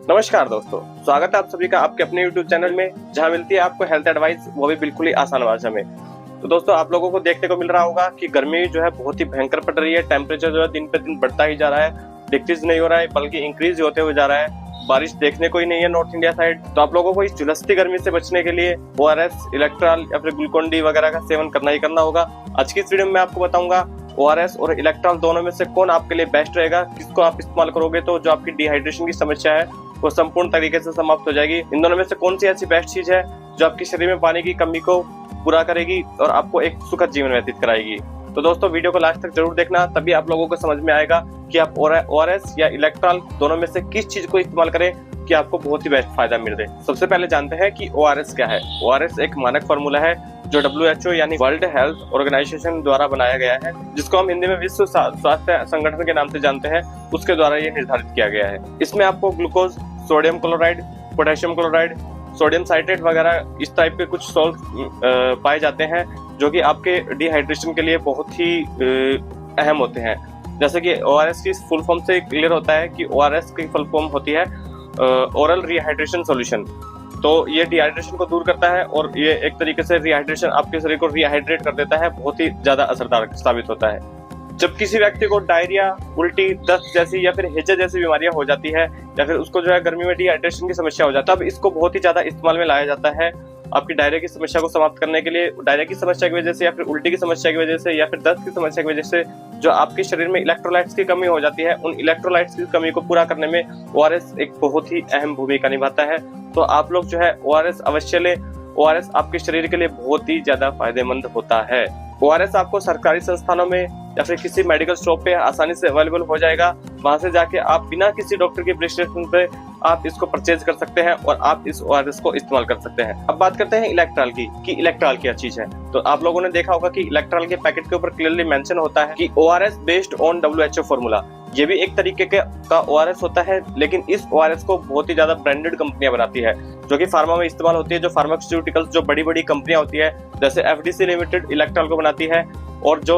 नमस्कार दोस्तों, स्वागत है आप सभी का आपके अपने YouTube चैनल में, जहां मिलती है आपको हेल्थ एडवाइस, वो भी बिल्कुल ही आसान भाषा में। तो दोस्तों, आप लोगों को देखने को मिल रहा होगा कि गर्मी जो है बहुत ही भयंकर पड़ रही है। टेम्परेचर जो है दिन पे दिन बढ़ता ही जा रहा है, डिक्रीज नहीं हो रहा है बल्कि इंक्रीज होते हुए जा रहा है। बारिश देखने को ही नहीं है नॉर्थ इंडिया साइड। तो आप लोगों को इस झुलसती गर्मी से बचने के लिए ORS, इलेक्ट्रॉल या फिर ग्लूकोन डी वगैरह का सेवन करना ही करना होगा। आज की इस वीडियो में मैं आपको बताऊंगा ORS और इलेक्ट्रॉल दोनों में से कौन आपके लिए बेस्ट रहेगा, किसको आप इस्तेमाल करोगे तो जो आपकी डिहाइड्रेशन की समस्या है वो संपूर्ण तरीके से समाप्त हो जाएगी। इन दोनों में से कौन सी ऐसी बेस्ट चीज है जो आपके शरीर में पानी की कमी को पूरा करेगी और आपको एक सुखद जीवन व्यतीत कराएगी। तो दोस्तों, वीडियो को लास्ट तक जरूर देखना, तभी आप लोगों को समझ में आएगा कि आप ORS या इलेक्ट्रॉल दोनों में से किस चीज को इस्तेमाल करें कि आपको बहुत ही बेस्ट फायदा मिले। सबसे पहले जानते हैं कि ORS क्या है। ORS एक मानक फॉर्मूला है जो WHO यानी वर्ल्ड हेल्थ ऑर्गेनाइजेशन द्वारा बनाया गया है, जिसको हम हिंदी में विश्व स्वास्थ्य संगठन के नाम से जानते हैं। उसके द्वारा ये निर्धारित किया गया है। इसमें आपको glucose, sodium chloride, potassium chloride, sodium citrate वगैरह इस टाइप के कुछ सॉल्ट पाए जाते हैं जो कि आपके डिहाइड्रेशन के लिए बहुत ही अहम होते हैं। जैसे कि ORS की फुल फॉर्म से क्लियर होता है कि ORS की फुल फॉर्म होती है ओरल रिहाइड्रेशन सॉल्यूशन। तो ये डिहाइड्रेशन को दूर करता है और ये एक तरीके से रिहाइड्रेशन आपके शरीर को रिहाइड्रेट कर देता है, बहुत ही ज्यादा असरदार साबित होता है। जब किसी व्यक्ति को डायरिया, उल्टी, दस्त जैसी या फिर हैजा जैसी बीमारियां हो जाती है या फिर उसको जो है गर्मी में डिहाइड्रेशन की समस्या हो जाती है, तब इसको बहुत ही ज्यादा इस्तेमाल में लाया जाता है आपकी डायरिया की समस्या को समाप्त करने के लिए। डायरिया की समस्या की वजह से या फिर उल्टी की समस्या की वजह से या फिर दस्त की समस्या की वजह से जो आपके शरीर में इलेक्ट्रोलाइट्स की कमी हो जाती है, उन इलेक्ट्रोलाइट्स की कमी को पूरा करने में ORS एक बहुत ही अहम भूमिका निभाता है। तो आप लोग जो है ORS अवश्य लें। ORS आपके शरीर के लिए बहुत ही ज्यादा फायदेमंद होता है। ORS आपको सरकारी संस्थानों में या फिर किसी मेडिकल शॉप पे आसानी से अवेलेबल हो जाएगा। वहां से जाके आप बिना किसी डॉक्टर की प्रिस्क्रिप्शन पे आप इसको परचेज कर सकते हैं और आप इस ORS को इस्तेमाल कर सकते हैं। अब बात करते हैं इलेक्ट्रॉल की कि इलेक्ट्रॉल क्या चीज है। तो आप लोगों ने देखा होगा कि इलेक्ट्रॉल के पैकेट के ऊपर क्लियरली मेंशन होता है कि ORS based on WHO formula. ये भी एक तरीके का ORS होता है, लेकिन इस ORS को बहुत ही ज्यादा ब्रांडेड कंपनियां बनाती है जो कि फार्मा में इस्तेमाल होती है। जो फार्मास्यूटिकल्स जो बड़ी बड़ी कंपनियां होती है जैसे FDC लिमिटेड इलेक्ट्रॉल को बनाती है, और जो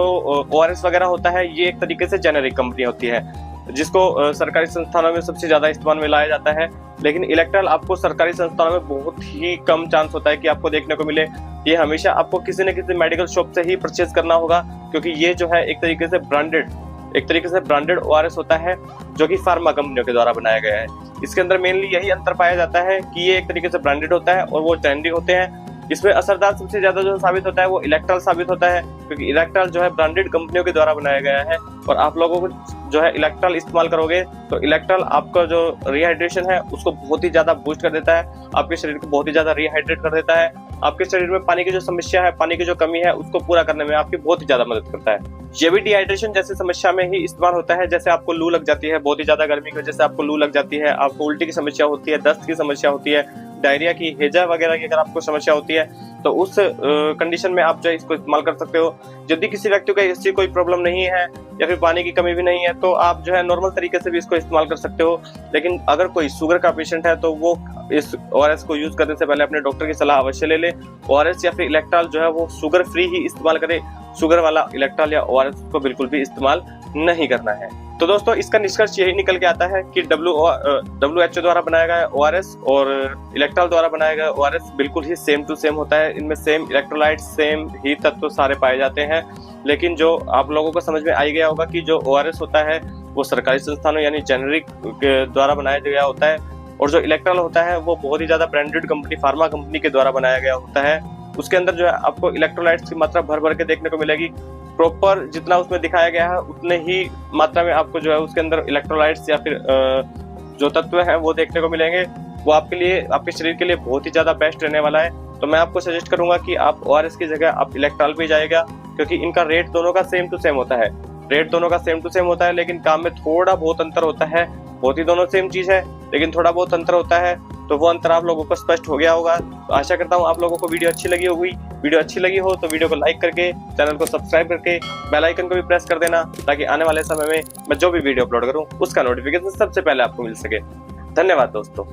ORS वगैरह होता है ये एक तरीके से जेनेरिक कंपनी होती है जिसको सरकारी संस्थानों में सबसे ज्यादा इस्तेमाल में लाया जाता है। लेकिन इलेक्ट्रॉल आपको सरकारी संस्थानों में बहुत ही कम चांस होता है कि आपको देखने को मिले। ये हमेशा आपको किसी न किसी मेडिकल शॉप से ही परचेज करना होगा, क्योंकि ये जो है एक तरीके से ब्रांडेड ORS होता है जो कि फार्मा कंपनियों के द्वारा बनाया गया है। इसके अंदर मेनली यही अंतर पाया जाता है कि ये एक तरीके से ब्रांडेड होता है और वो जेनेरिक होते हैं। इसमें असरदार सबसे ज्यादा जो साबित होता है वो इलेक्ट्रॉल साबित होता है, क्योंकि इलेक्ट्रॉल जो है ब्रांडेड कंपनियों के द्वारा बनाया गया है। और आप लोगों को जो है इलेक्ट्रॉल इस्तेमाल करोगे तो इलेक्ट्रॉल आपका जो रिहाइड्रेशन है उसको बहुत ही ज्यादा बूस्ट कर देता है, आपके शरीर को बहुत ही ज्यादा रिहाइड्रेट कर देता है। आपके शरीर में पानी की जो समस्या है, पानी की जो कमी है, उसको पूरा करने में आपकी बहुत ही ज्यादा मदद करता है। ये भी डिहाइड्रेशन जैसी समस्या में ही इस्तेमाल होता है। जैसे आपको लू लग जाती है, बहुत ही ज्यादा गर्मी की वजह से आपको लू लग जाती है, आपको उल्टी की समस्या होती है, दस्त की समस्या होती है, डायरिया की, हैजा वगैरह की अगर आपको समस्या होती है तो उस कंडीशन में आप जो है इसको इस्तेमाल कर सकते हो। यदि किसी व्यक्ति को इससे कोई प्रॉब्लम नहीं है या फिर पानी की कमी भी नहीं है तो आप जो है नॉर्मल तरीके से भी इसको इस्तेमाल कर सकते हो। लेकिन अगर कोई शुगर का पेशेंट है तो वो इस ORS को यूज करने से पहले अपने डॉक्टर की सलाह अवश्य ले ले। ORS या फिर इलेक्ट्रॉल जो है वो शुगर फ्री ही इस्तेमाल करे। शुगर वाला इलेक्ट्रॉल या ORS को बिल्कुल भी इस्तेमाल नहीं करना है। तो दोस्तों, इसका निष्कर्ष यही निकल के आता है कि WHO द्वारा बनाया गया ORS और इलेक्ट्रॉल द्वारा बनाया गया ORS बिल्कुल ही सेम टू सेम होता है। इनमें सेम इलेक्ट्रोलाइट, सेम ही तत्व सारे पाए जाते हैं। लेकिन जो आप लोगों को समझ में आ गया होगा कि जो ORS होता है वो सरकारी संस्थानों यानी जेनेरिक के द्वारा बनाया गया होता है, और जो इलेक्ट्रॉल होता है वो बहुत ही ज्यादा ब्रांडेड कंपनी, फार्मा कंपनी के द्वारा बनाया गया होता है। उसके अंदर जो है आपको इलेक्ट्रोलाइट्स की मात्रा भर भर के देखने को मिलेगी। प्रॉपर जितना उसमें दिखाया गया है उतने ही मात्रा में आपको जो है उसके अंदर इलेक्ट्रोलाइट्स या फिर जो तत्व है वो देखने को मिलेंगे। वो आपके लिए, आपके शरीर के लिए बहुत ही ज्यादा बेस्ट रहने वाला है। तो मैं आपको सजेस्ट करूंगा कि आप ORS की जगह आप इलेक्ट्रॉल पे जाइएगा, क्योंकि इनका रेट दोनों का सेम टू सेम होता है। लेकिन काम में थोड़ा बहुत अंतर होता है। बहुत ही दोनों सेम चीज है लेकिन थोड़ा बहुत अंतर होता है। तो वो अंतर आप लोगों को स्पष्ट हो गया होगा। तो आशा करता हूँ आप लोगों को वीडियो अच्छी लगी होगी। वीडियो अच्छी लगी हो तो वीडियो को लाइक करके, चैनल को सब्सक्राइब करके, बेल आइकन को भी प्रेस कर देना, ताकि आने वाले समय में मैं जो भी वीडियो अपलोड करूँ उसका नोटिफिकेशन सबसे पहले आपको मिल सके। धन्यवाद दोस्तों।